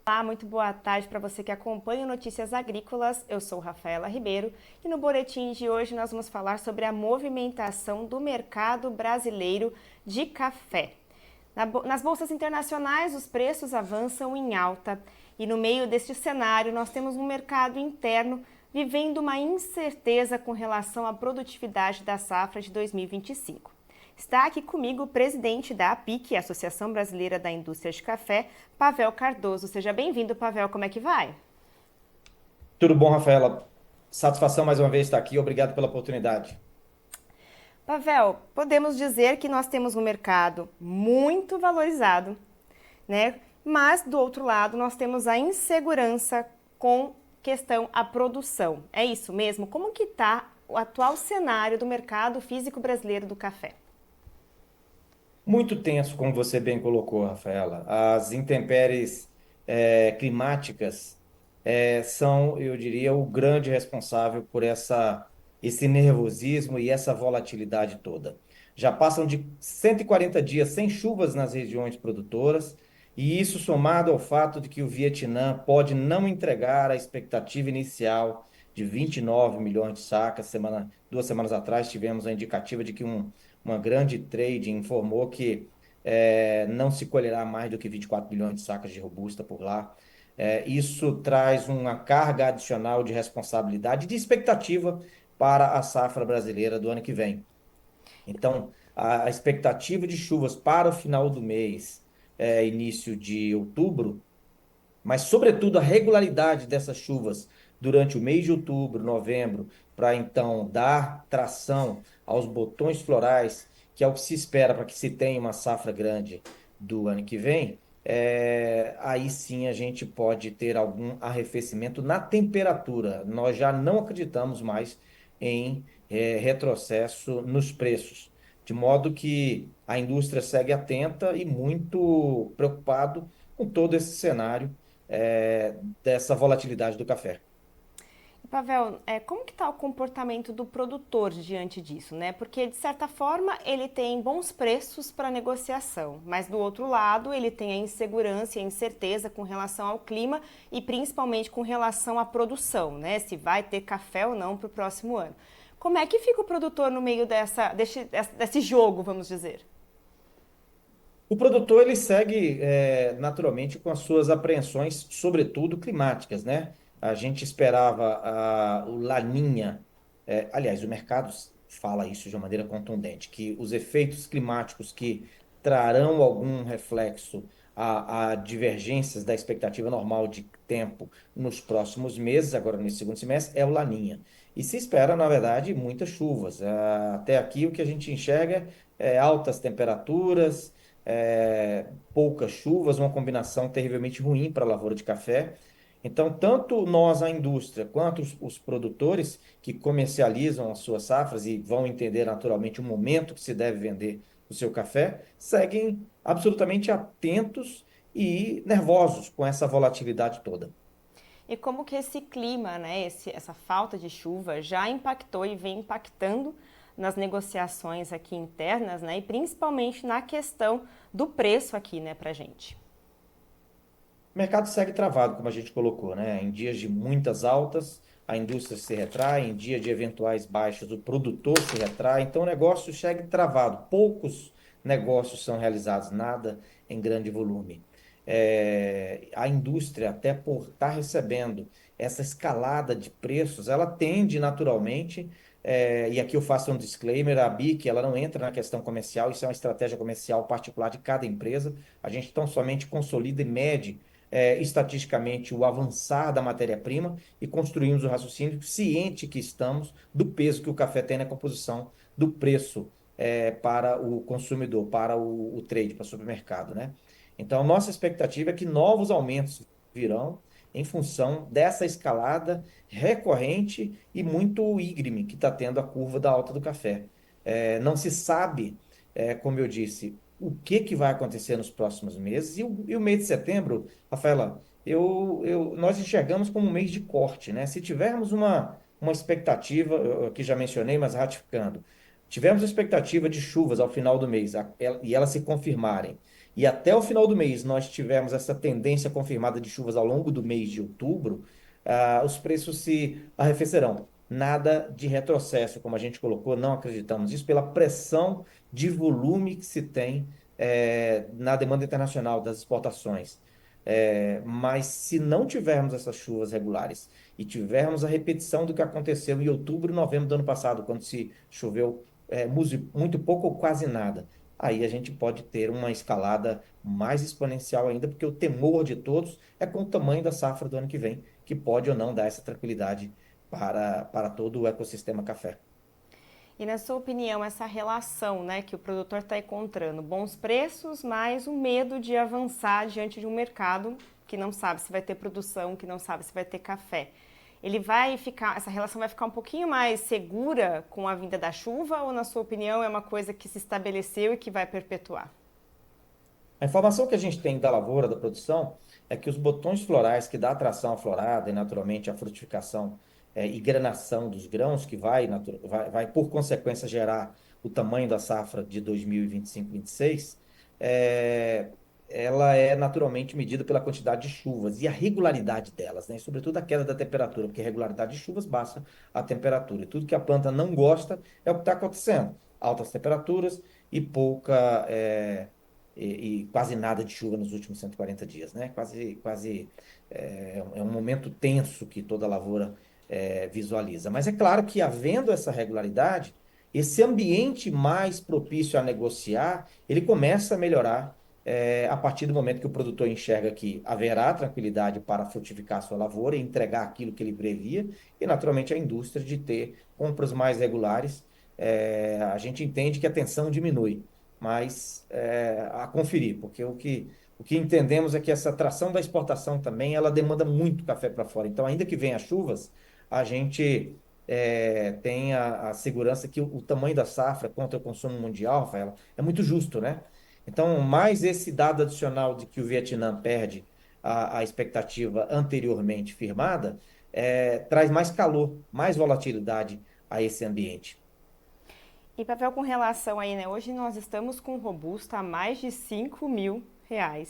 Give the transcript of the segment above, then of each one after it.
Olá, muito boa tarde para você que acompanha o Notícias Agrícolas. Eu sou Rafaela Ribeiro e no boletim de hoje nós vamos falar sobre a movimentação do mercado brasileiro de café. Nas bolsas internacionais, os preços avançam em alta e no meio deste cenário nós temos um mercado interno vivendo uma incerteza com relação à produtividade da safra de 2025. Está aqui comigo o presidente da APIC, Associação Brasileira da Indústria de Café, Pavel Cardoso. Seja bem-vindo, Pavel. Como é que vai? Tudo bom, Rafaela? Satisfação mais uma vez estar aqui. Obrigado pela oportunidade. Pavel, podemos dizer que nós temos um mercado muito valorizado, né? Mas do outro lado, nós temos a insegurança com questão à produção. É isso mesmo? Como que está o atual cenário do mercado físico brasileiro do café? Muito tenso, como você bem colocou, Rafaela. As intempéries climáticas são, eu diria, o grande responsável por esse nervosismo e essa volatilidade toda. Já passam de 140 dias sem chuvas nas regiões produtoras, e isso somado ao fato de que o Vietnã pode não entregar a expectativa inicial de 29 milhões de sacas. 2 semanas atrás tivemos a indicativa de que uma grande trade informou que não se colherá mais do que 24 milhões de sacas de robusta por lá. Isso traz uma carga adicional de responsabilidade e de expectativa para a safra brasileira do ano que vem. Então, a expectativa de chuvas para o final do mês, início de outubro, mas, sobretudo, a regularidade dessas chuvas durante o mês de outubro, novembro, para então dar tração aos botões florais, que é o que se espera para que se tenha uma safra grande do ano que vem, aí sim a gente pode ter algum arrefecimento na temperatura. Nós já não acreditamos mais em retrocesso nos preços, de modo que a indústria segue atenta e muito preocupado com todo esse cenário dessa volatilidade do café. Pavel, como que está o comportamento do produtor diante disso, né? Porque, de certa forma, ele tem bons preços para negociação, mas, do outro lado, ele tem a insegurança e a incerteza com relação ao clima e, principalmente, com relação à produção, né? Se vai ter café ou não para o próximo ano. Como é que fica o produtor no meio desse jogo, vamos dizer? O produtor ele segue naturalmente com as suas apreensões, sobretudo climáticas, né? A gente esperava o Laninha, aliás, o mercado fala isso de uma maneira contundente, que os efeitos climáticos que trarão algum reflexo a divergências da expectativa normal de tempo nos próximos meses, agora nesse segundo semestre, é o Laninha. E se espera, na verdade, muitas chuvas. Até aqui o que a gente enxerga é altas temperaturas, poucas chuvas, uma combinação terrivelmente ruim para a lavoura de café. Então, tanto nós, a indústria, quanto os produtores que comercializam as suas safras e vão entender naturalmente o momento que se deve vender o seu café, seguem absolutamente atentos e nervosos com essa volatilidade toda. E como que esse clima, né, essa falta de chuva já impactou e vem impactando nas negociações aqui internas, né, e principalmente na questão do preço aqui, né, pra gente. O mercado segue travado, como a gente colocou, né? Em dias de muitas altas, a indústria se retrai, em dia de eventuais baixas, o produtor se retrai, então o negócio segue travado. Poucos negócios são realizados, nada em grande volume. A indústria, até por estar recebendo essa escalada de preços, ela tende naturalmente, e aqui eu faço um disclaimer, a BIC, ela não entra na questão comercial, isso é uma estratégia comercial particular de cada empresa, a gente tão somente consolida e mede estatisticamente o avançar da matéria-prima e construímos o raciocínio ciente que estamos do peso que o café tem na composição do preço para o consumidor, para o trade, para o supermercado, né? Então, nossa expectativa é que novos aumentos virão em função dessa escalada recorrente e muito íngreme que está tendo a curva da alta do café. Não se sabe, como eu disse, o que que vai acontecer nos próximos meses. E o mês de setembro, Rafaela, nós enxergamos como um mês de corte, né? Se tivermos uma expectativa, eu aqui já mencionei, mas ratificando, tivermos a expectativa de chuvas ao final do mês e elas se confirmarem, e até o final do mês nós tivermos essa tendência confirmada de chuvas ao longo do mês de outubro, os preços se arrefecerão. Nada de retrocesso, como a gente colocou, não acreditamos nisso, pela pressão de volume que se tem na demanda internacional das exportações. Mas se não tivermos essas chuvas regulares e tivermos a repetição do que aconteceu em outubro e novembro do ano passado, quando se choveu muito pouco ou quase nada, aí a gente pode ter uma escalada mais exponencial ainda, porque o temor de todos é com o tamanho da safra do ano que vem, que pode ou não dar essa tranquilidade para todo o ecossistema café. E na sua opinião, essa relação, né, que o produtor está encontrando, bons preços, mas o medo de avançar diante de um mercado que não sabe se vai ter produção, que não sabe se vai ter café. Ele vai ficar, essa relação vai ficar um pouquinho mais segura com a vinda da chuva ou, na sua opinião, é uma coisa que se estabeleceu e que vai perpetuar? A informação que a gente tem da lavoura, da produção, é que os botões florais que dá atração à florada e naturalmente a frutificação e granação dos grãos, que vai, por consequência gerar o tamanho da safra de 2025-26, é, ela é naturalmente medida pela quantidade de chuvas e a regularidade delas, né? E sobretudo a queda da temperatura, porque a regularidade de chuvas baixa a temperatura. E tudo que a planta não gosta é o que está acontecendo. Altas temperaturas e pouca. E quase nada de chuva nos últimos 140 dias, né? Quase é um momento tenso que toda lavoura visualiza. Mas é claro que, havendo essa regularidade, esse ambiente mais propício a negociar, ele começa a melhorar a partir do momento que o produtor enxerga que haverá tranquilidade para frutificar a sua lavoura e entregar aquilo que ele previa, e naturalmente a indústria de ter compras mais regulares. A gente entende que a tensão diminui, mas a conferir, porque o que entendemos é que essa tração da exportação também, ela demanda muito café para fora. Então, ainda que venha chuvas, a gente tem a segurança que o tamanho da safra contra o consumo mundial, Rafaela, é muito justo, né? Então, mais esse dado adicional de que o Vietnã perde a expectativa anteriormente firmada, traz mais calor, mais volatilidade a esse ambiente. E papel com relação aí, né? Hoje nós estamos com robusta a mais de R$ 5.000.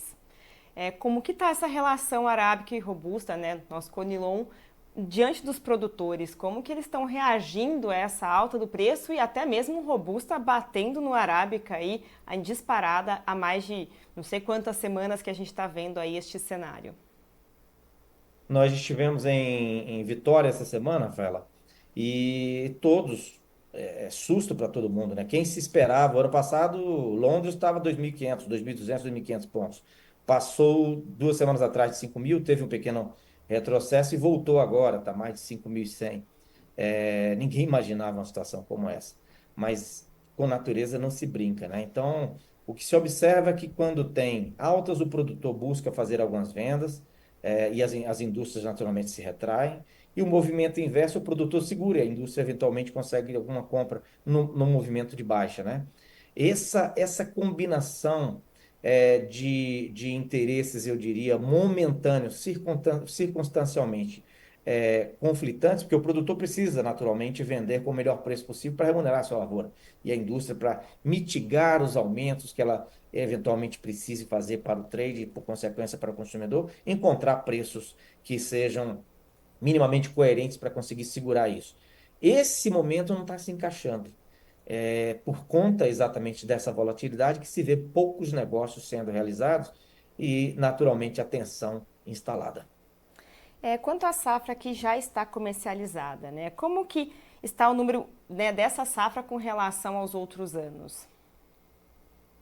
Como que está essa relação arábica e robusta, né? Nosso Conilon, diante dos produtores, como que eles estão reagindo a essa alta do preço e até mesmo o robusta batendo no arábica aí, em disparada, há mais de não sei quantas semanas que a gente está vendo aí este cenário. Nós estivemos em Vitória essa semana, Rafaela, e todos, susto para todo mundo, né? Quem se esperava, ano passado, Londres estava 2.500, 2.200, 2.500 pontos. Passou 2 semanas atrás de 5.000, teve um pequeno retrocesso e voltou agora, está mais de 5.100. Ninguém imaginava uma situação como essa, mas com natureza não se brinca, né? Então, o que se observa é que quando tem altas, o produtor busca fazer algumas vendas, e as indústrias naturalmente se retraem, e o movimento inverso, o produtor segura, e a indústria eventualmente consegue alguma compra no movimento de baixa, né? Essa combinação de interesses, eu diria, momentâneos, circunstancialmente conflitantes, porque o produtor precisa naturalmente vender com o melhor preço possível para remunerar a sua lavoura, e a indústria para mitigar os aumentos que ela eventualmente precise fazer para o trade e, por consequência, para o consumidor, encontrar preços que sejam minimamente coerentes para conseguir segurar isso. Esse momento não está se encaixando. Por conta exatamente dessa volatilidade que se vê poucos negócios sendo realizados e, naturalmente, a tensão instalada. Quanto à safra que já está comercializada, né? Como que está o número, né, dessa safra com relação aos outros anos?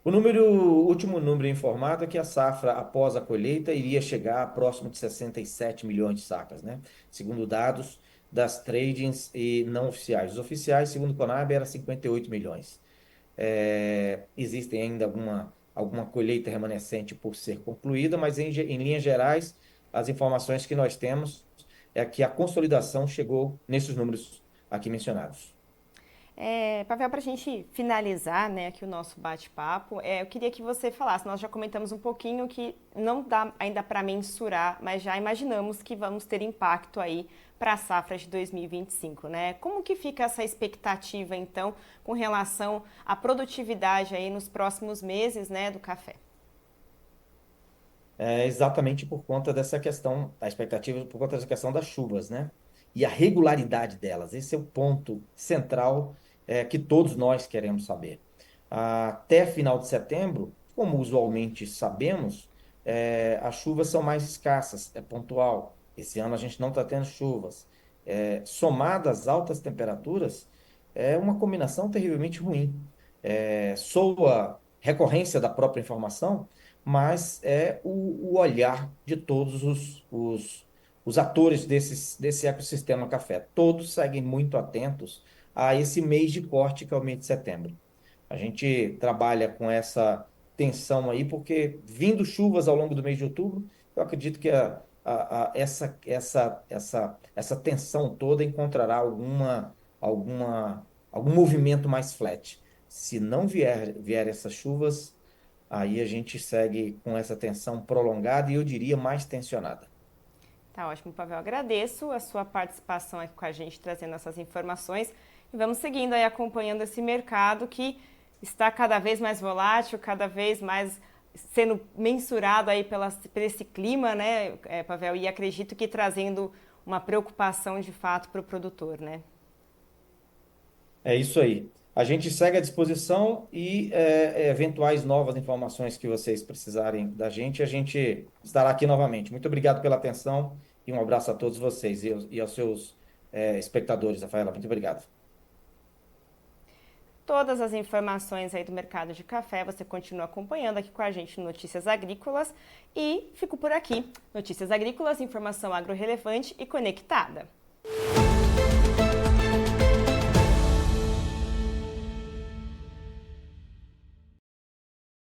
O último número informado é que a safra após a colheita iria chegar a próximo de 67 milhões de sacas, né? Segundo dados das tradings e não oficiais. Os oficiais, segundo o Conab, era 58 milhões. Existem ainda alguma colheita remanescente por ser concluída, mas em linhas gerais, as informações que nós temos é que a consolidação chegou nesses números aqui mencionados. Pavel, para a gente finalizar, né, aqui o nosso bate-papo, eu queria que você falasse, nós já comentamos um pouquinho que não dá ainda para mensurar, mas já imaginamos que vamos ter impacto aí para a safra de 2025, né? Como que fica essa expectativa, então, com relação à produtividade aí nos próximos meses, né, do café? Exatamente por conta dessa questão, a expectativa por conta dessa questão das chuvas, né? E a regularidade delas. Esse é o ponto central, que todos nós queremos saber. Até final de setembro, como usualmente sabemos, as chuvas são mais escassas, é pontual. Esse ano a gente não está tendo chuvas. Somadas às altas temperaturas, é uma combinação terrivelmente ruim. Soa recorrência da própria informação, mas é o olhar de todos os atores desse ecossistema café. Todos seguem muito atentos a esse mês de corte, que é o mês de setembro. A gente trabalha com essa tensão aí, porque vindo chuvas ao longo do mês de outubro, eu acredito que essa tensão toda encontrará algum movimento mais flat. Se não vier essas chuvas, aí a gente segue com essa tensão prolongada e eu diria mais tensionada. Tá ótimo, Pavel. Agradeço a sua participação aqui com a gente, trazendo essas informações. E vamos seguindo aí, acompanhando esse mercado que está cada vez mais volátil, cada vez mais sendo mensurado aí por esse clima, né, Pavel? E acredito que trazendo uma preocupação de fato para o produtor, né? É isso aí. A gente segue à disposição e eventuais novas informações que vocês precisarem da gente, a gente estará aqui novamente. Muito obrigado pela atenção e um abraço a todos vocês e aos seus espectadores, Rafaela. Muito obrigado. Todas as informações aí do mercado de café você continua acompanhando aqui com a gente no Notícias Agrícolas e fico por aqui. Notícias Agrícolas, informação agro relevante e conectada.